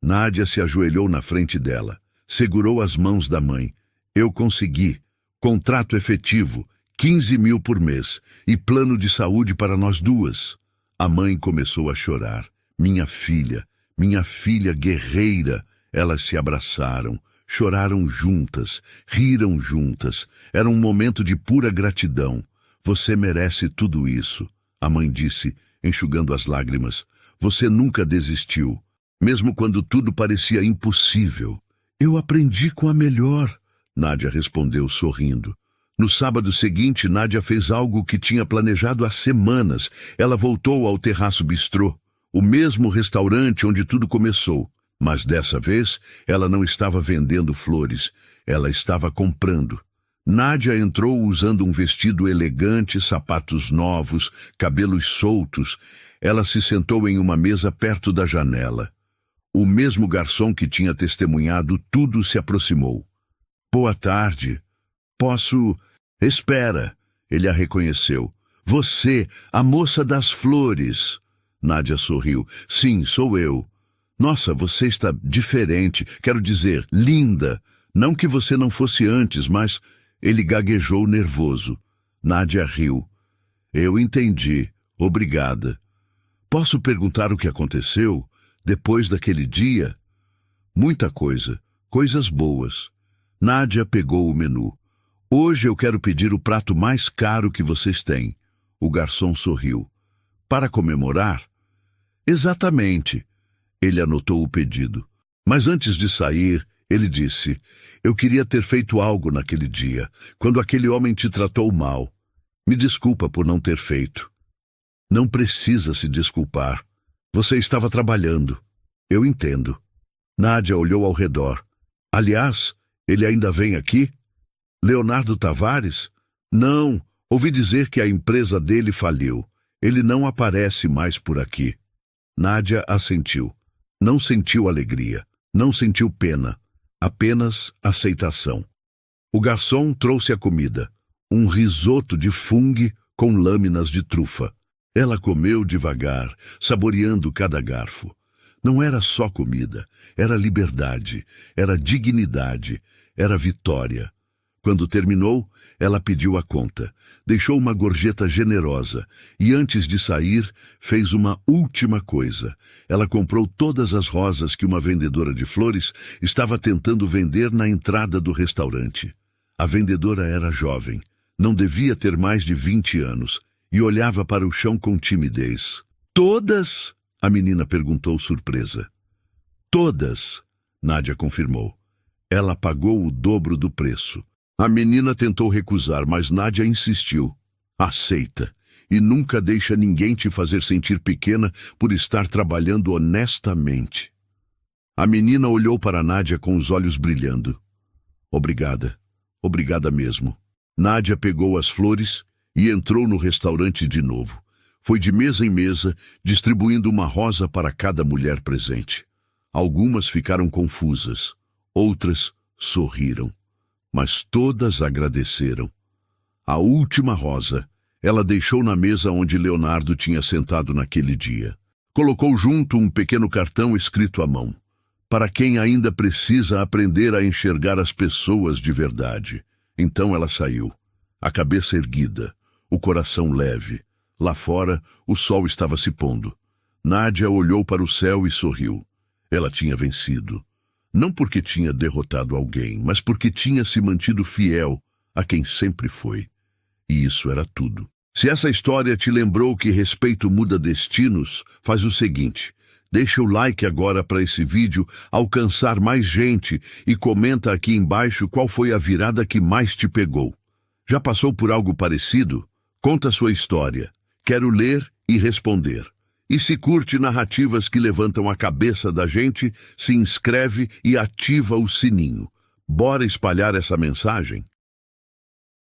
Nádia se ajoelhou na frente dela, segurou as mãos da mãe. Eu consegui. Contrato efetivo, 15 mil por mês, e plano de saúde para nós duas. A mãe começou a chorar. Minha filha guerreira. Elas se abraçaram, choraram juntas, riram juntas. Era um momento de pura gratidão. Você merece tudo isso, a mãe disse, enxugando as lágrimas. Você nunca desistiu. Mesmo quando tudo parecia impossível. Eu aprendi com a melhor, Nádia respondeu sorrindo. No sábado seguinte, Nádia fez algo que tinha planejado há semanas. Ela voltou ao Terraço Bistrô, o mesmo restaurante onde tudo começou. Mas dessa vez, ela não estava vendendo flores, ela estava comprando. Nádia entrou usando um vestido elegante, sapatos novos, cabelos soltos. Ela se sentou em uma mesa perto da janela. O mesmo garçom que tinha testemunhado tudo se aproximou. Boa tarde. Posso... Espera. Ele a reconheceu. Você, a moça das flores. Nádia sorriu. Sim, sou eu. Nossa, você está diferente. Quero dizer, linda. Não que você não fosse antes, mas... Ele gaguejou nervoso. Nádia riu. Eu entendi. Obrigada. Posso perguntar o que aconteceu? Depois daquele dia? Muita coisa. Coisas boas. Nádia pegou o menu. Hoje eu quero pedir o prato mais caro que vocês têm. O garçom sorriu. Para comemorar? Exatamente. Ele anotou o pedido. Mas antes de sair, ele disse, eu queria ter feito algo naquele dia, quando aquele homem te tratou mal. Me desculpa por não ter feito. Não precisa se desculpar. Você estava trabalhando. Eu entendo. Nádia olhou ao redor. Aliás, ele ainda vem aqui? Leonardo Tavares? Não, ouvi dizer que a empresa dele faliu. Ele não aparece mais por aqui. Nádia assentiu. Não sentiu alegria, não sentiu pena, apenas aceitação. O garçom trouxe a comida, um risoto de fungo com lâminas de trufa. Ela comeu devagar, saboreando cada garfo. Não era só comida, era liberdade, era dignidade, era vitória. Quando terminou, ela pediu a conta, deixou uma gorjeta generosa e, antes de sair, fez uma última coisa. Ela comprou todas as rosas que uma vendedora de flores estava tentando vender na entrada do restaurante. A vendedora era jovem, não devia ter mais de 20 anos, e olhava para o chão com timidez. Todas? A menina perguntou surpresa. Todas, Nádia confirmou. Ela pagou o dobro do preço. A menina tentou recusar, mas Nádia insistiu. Aceita, e nunca deixa ninguém te fazer sentir pequena por estar trabalhando honestamente. A menina olhou para Nádia com os olhos brilhando. Obrigada, obrigada mesmo. Nádia pegou as flores e entrou no restaurante de novo. Foi de mesa em mesa, distribuindo uma rosa para cada mulher presente. Algumas ficaram confusas, outras sorriram. Mas todas agradeceram. A última rosa, ela deixou na mesa onde Leonardo tinha sentado naquele dia. Colocou junto um pequeno cartão escrito à mão. Para quem ainda precisa aprender a enxergar as pessoas de verdade. Então ela saiu, a cabeça erguida, o coração leve. Lá fora, o sol estava se pondo. Nádia olhou para o céu e sorriu. Ela tinha vencido. Não porque tinha derrotado alguém, mas porque tinha se mantido fiel a quem sempre foi. E isso era tudo. Se essa história te lembrou que respeito muda destinos, faz o seguinte: deixa o like agora para esse vídeo alcançar mais gente e comenta aqui embaixo qual foi a virada que mais te pegou. Já passou por algo parecido? Conta sua história. Quero ler e responder. E se curte narrativas que levantam a cabeça da gente, se inscreve e ativa o sininho. Bora espalhar essa mensagem?